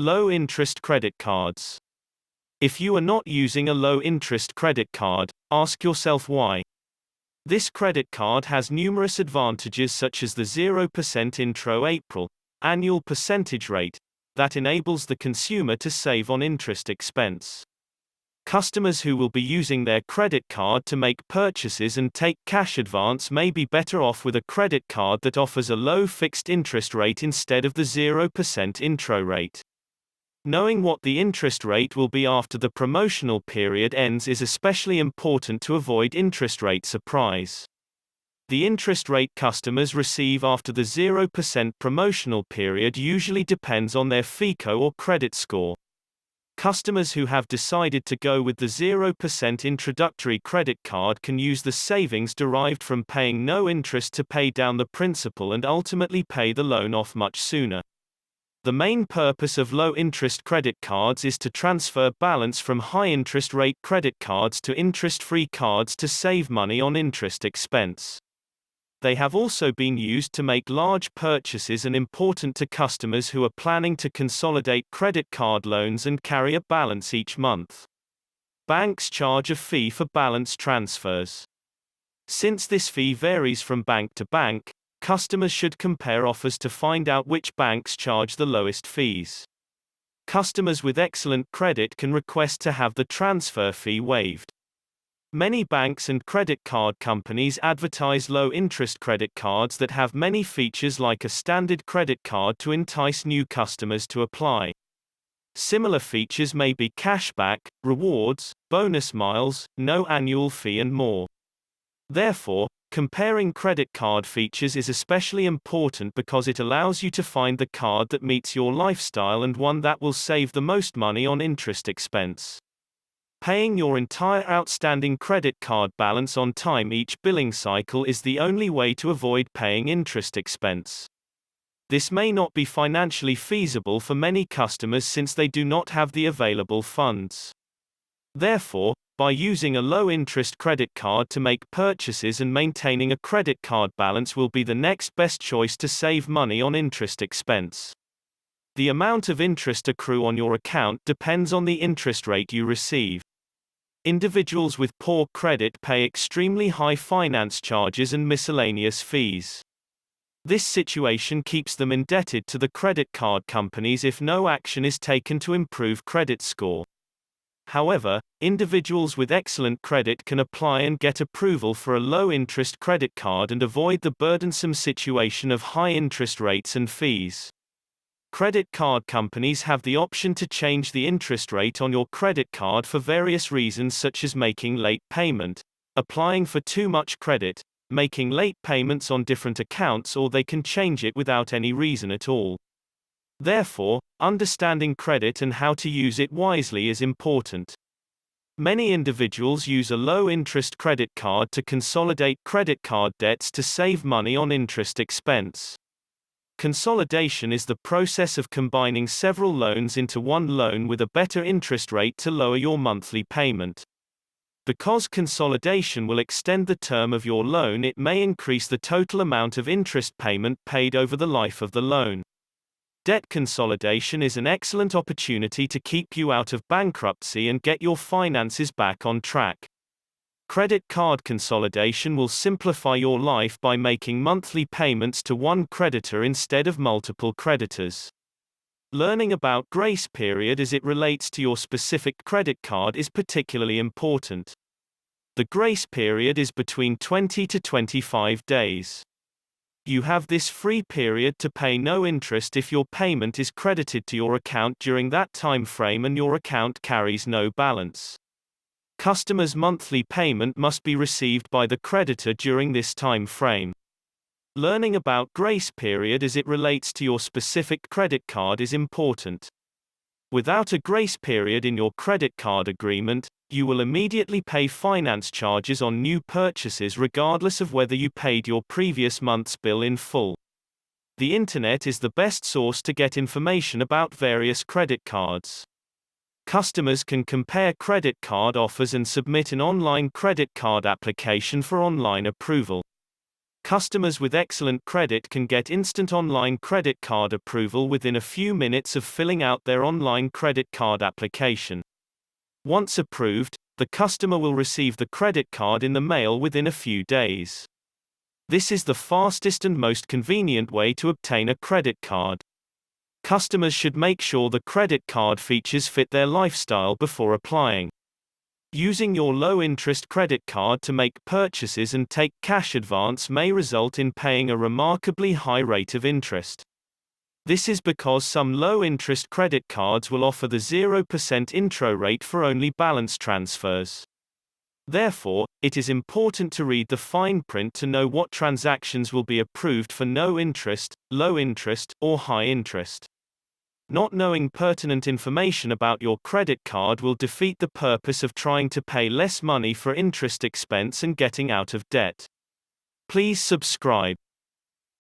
Low-interest credit cards. If you are not using a low-interest credit card, ask yourself why. This credit card has numerous advantages such as the 0% Intro APR annual percentage rate that enables the consumer to save on interest expense. Customers who will be using their credit card to make purchases and take cash advance may be better off with a credit card that offers a low fixed interest rate instead of the 0% intro rate. Knowing what the interest rate will be after the promotional period ends is especially important to avoid interest rate surprise. The interest rate customers receive after the 0% promotional period usually depends on their FICO or credit score. Customers who have decided to go with the 0% introductory credit card can use the savings derived from paying no interest to pay down the principal and ultimately pay the loan off much sooner. The main purpose of low-interest credit cards is to transfer balance from high-interest rate credit cards to interest-free cards to save money on interest expense. They have also been used to make large purchases and important to customers who are planning to consolidate credit card loans and carry a balance each month. Banks charge a fee for balance transfers. Since this fee varies from bank to bank, customers should compare offers to find out which banks charge the lowest fees. Customers with excellent credit can request to have the transfer fee waived. Many banks and credit card companies advertise low-interest credit cards that have many features like a standard credit card to entice new customers to apply. Similar features may be cashback, rewards, bonus miles, no annual fee and more. Therefore, comparing credit card features is especially important because it allows you to find the card that meets your lifestyle and one that will save the most money on interest expense. Paying your entire outstanding credit card balance on time each billing cycle is the only way to avoid paying interest expense. This may not be financially feasible for many customers since they do not have the available funds. Therefore, by using a low-interest credit card to make purchases and maintaining a credit card balance will be the next best choice to save money on interest expense. The amount of interest accrue on your account depends on the interest rate you receive. Individuals with poor credit pay extremely high finance charges and miscellaneous fees. This situation keeps them indebted to the credit card companies if no action is taken to improve credit score. However, individuals with excellent credit can apply and get approval for a low-interest credit card and avoid the burdensome situation of high interest rates and fees. Credit card companies have the option to change the interest rate on your credit card for various reasons such as making late payment, applying for too much credit, making late payments on different accounts, or they can change it without any reason at all. Therefore, understanding credit and how to use it wisely is important. Many individuals use a low-interest credit card to consolidate credit card debts to save money on interest expense. Consolidation is the process of combining several loans into one loan with a better interest rate to lower your monthly payment. Because consolidation will extend the term of your loan, it may increase the total amount of interest payment paid over the life of the loan. Debt consolidation is an excellent opportunity to keep you out of bankruptcy and get your finances back on track. Credit card consolidation will simplify your life by making monthly payments to one creditor instead of multiple creditors. Learning about grace period as it relates to your specific credit card is particularly important. The grace period is between 20 to 25 days. You have this free period to pay no interest if your payment is credited to your account during that time frame and your account carries no balance. Customers' monthly payment must be received by the creditor during this time frame. Learning about grace period as it relates to your specific credit card is important. Without a grace period in your credit card agreement, you will immediately pay finance charges on new purchases regardless of whether you paid your previous month's bill in full. The internet is the best source to get information about various credit cards. Customers can compare credit card offers and submit an online credit card application for online approval. Customers with excellent credit can get instant online credit card approval within a few minutes of filling out their online credit card application. Once approved, the customer will receive the credit card in the mail within a few days. This is the fastest and most convenient way to obtain a credit card. Customers should make sure the credit card features fit their lifestyle before applying. Using your low-interest credit card to make purchases and take cash advance may result in paying a remarkably high rate of interest. This is because some low-interest credit cards will offer the 0% intro rate for only balance transfers. Therefore, it is important to read the fine print to know what transactions will be approved for no interest, low interest, or high interest. Not knowing pertinent information about your credit card will defeat the purpose of trying to pay less money for interest expense and getting out of debt. Please subscribe.